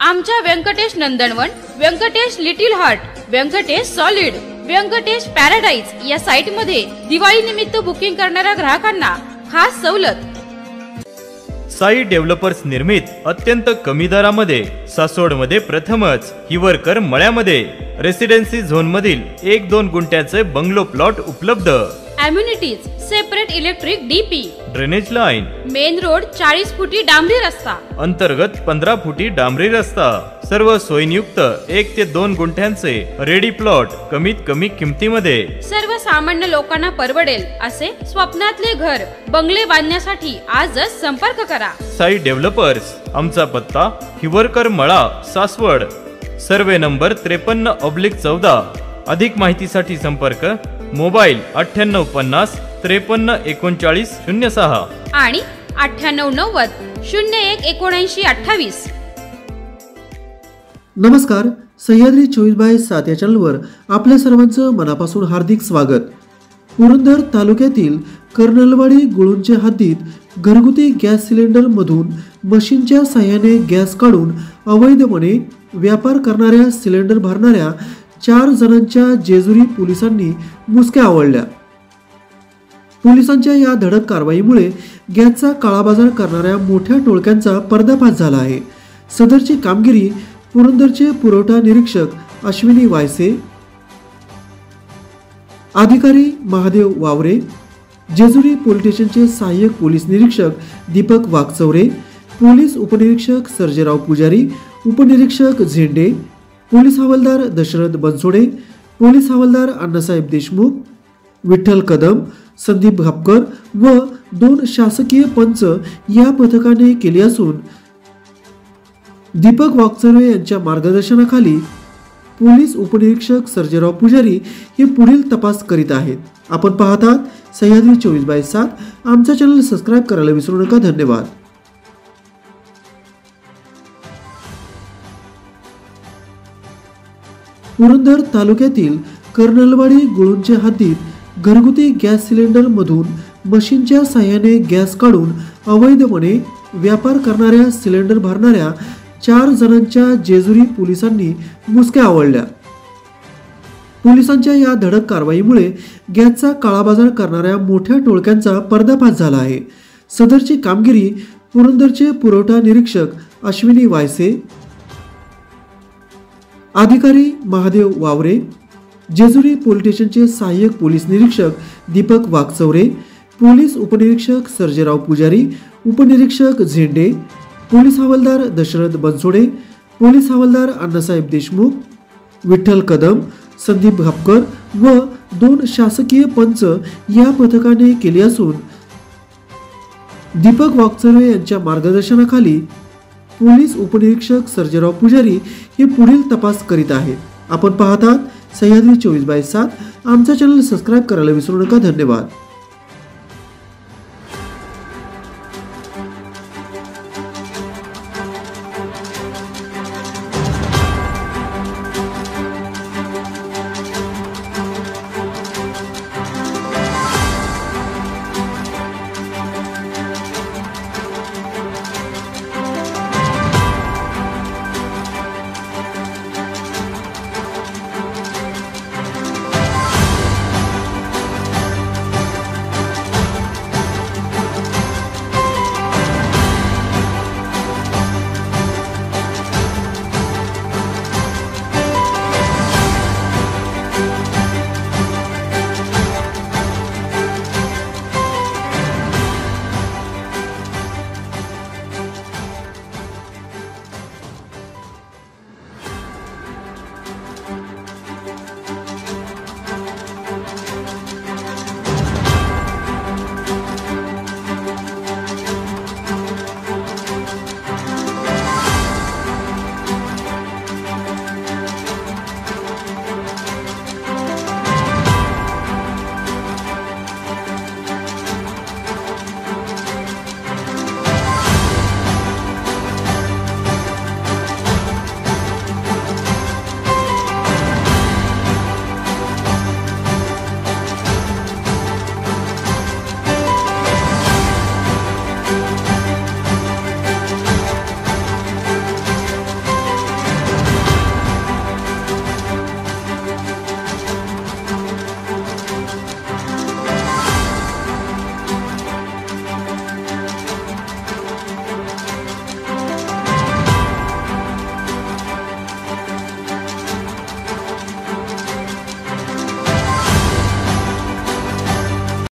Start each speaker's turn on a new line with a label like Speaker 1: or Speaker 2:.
Speaker 1: आमच्या Vyankatesh Nandanvan, Vyankatesh little heart, Vyankatesh solid, Vyankatesh paradise या site मध्ये दिवाळी निमित्त बुकिंग करणाऱ्या ग्राहकांना खास सवलत।
Speaker 2: साई डेव्हलपर्स निर्मित अत्यंत कमी दरामध्ये सासवडमध्ये प्रथमच हिवरकर मळ्यामध्ये रेसिडेन्सी झोन मधील 1-2 गुंठ्याचे बंगलो प्लॉट उपलब्ध।
Speaker 1: Amenities separate electric DP,
Speaker 2: drainage line,
Speaker 1: main road 40 फुटी डांबरी रस्ता,
Speaker 2: अंतर्गत 15 फुटी डांबरी रस्ता, सर्व सोयीयुक्त 1 ते 2 गुंठ्यांचे रेडी प्लॉट कमीत कमी किमतीमध्ये।
Speaker 1: सर्वसामान्य लोकांना परवडेल असे स्वप्नातले घर बंगले बांधण्यासाठी आजच संपर्क करा।
Speaker 2: साई डेव्हलपर्स, आमचा पत्ता हिवरकर मळा, सासवड, सर्वे नंबर 53/14। अधिक माहितीसाठी संपर्क मोबाईल 9850 53 39 06
Speaker 1: आणि 9890 01 79 28।
Speaker 3: नमस्कार, सह्याद्री 24/7 या चॅनलवर आपल्या सर्वांचं मनापासून हार्दिक स्वागत। पुरंदर तालुक्यातील कर्नलवाडी गुळूंचे हद्दीत घरगुती गॅस सिलेंडर मधून मशीनच्या साहाय्याने गॅस काढून अवैधपणे व्यापार करणाऱ्या सिलेंडर भरणाऱ्या 4 जणांच्या जेजुरी पोलिसांनी मुसक्या आवळल्या। पोलिसांच्या या धडक कारवाईमुळे गॅसचा काळाबाजार करणाऱ्या मोठ्या टोळक्यांचा पर्दाफाश झाला आहे। सदरची कामगिरी पुरंदरचे पुरवठा निरीक्षक अश्विनी वायसे, अधिकारी महादेव वावरे, जेजुरी पोलीस स्टेशनचे सहाय्यक पोलीस निरीक्षक दीपक वाघचौरे, पोलीस उपनिरीक्षक सर्जेराव पुजारी, उपनिरीक्षक झेंडे, पोलीस हवालदार दशरथ बनसोडे, पोलीस हवालदार अण्णासाहेब देशमुख, विठ्ठल कदम, संदीप घापकर व 2 शासकीय पंच या पथकाने केली असून दीपक वाघचौरे यांच्या मार्गदर्शनाखाली पोलीस उपनिरीक्षक सर्जेराव पुजारी हे पुढील तपास करीत आहेत। आपण पाहत आहात सह्याद्री 24/7। आमचा चॅनल सबस्क्राइब करायला विसरू नका। धन्यवाद। पुरंदर तालुक्यातील कर्नलवाडी गुळूंचे हद्दीत घरगुती गॅस सिलेंडर मधून मशीनच्या साहाय्याने गॅस काढून अवैधपणे व्यापार करणाऱ्या सिलेंडर भरणाऱ्या 4 जणांच्या जेजुरी पोलिसांनी मुसक्या आवळल्या। पोलिसांच्या या धडक कारवाईमुळे गॅसचा काळाबाजार करणाऱ्या मोठ्या टोळक्यांचा पर्दाफाश झाला आहे। सदरची कामगिरी पुरंदरचे पुरवठा निरीक्षक अश्विनी वायसे, अधिकारी महादेव वावरे, जेजुरी पोलीस स्टेशनचे सहाय्यक पोलीस निरीक्षक दीपक वाघचौरे, पोलीस उपनिरीक्षक सर्जेराव पुजारी, उपनिरीक्षक झेंडे, पोलीस हवालदार दशरथ बनसोडे, पोलीस हवालदार अण्णासाहेब देशमुख, विठ्ठल कदम, संदीप घापकर व 2 शासकीय पंच या पथकाने केली असून दीपक वाघचौरे यांच्या मार्गदर्शनाखाली पोलीस उपनिरीक्षक सर्जेराव पुजारी हे पुढील तपास करीत आहेत। आपण पाहत आहात सह्याद्री 24/7। आमचा चॅनल सबस्क्राइब करायला विसरू नका। धन्यवाद।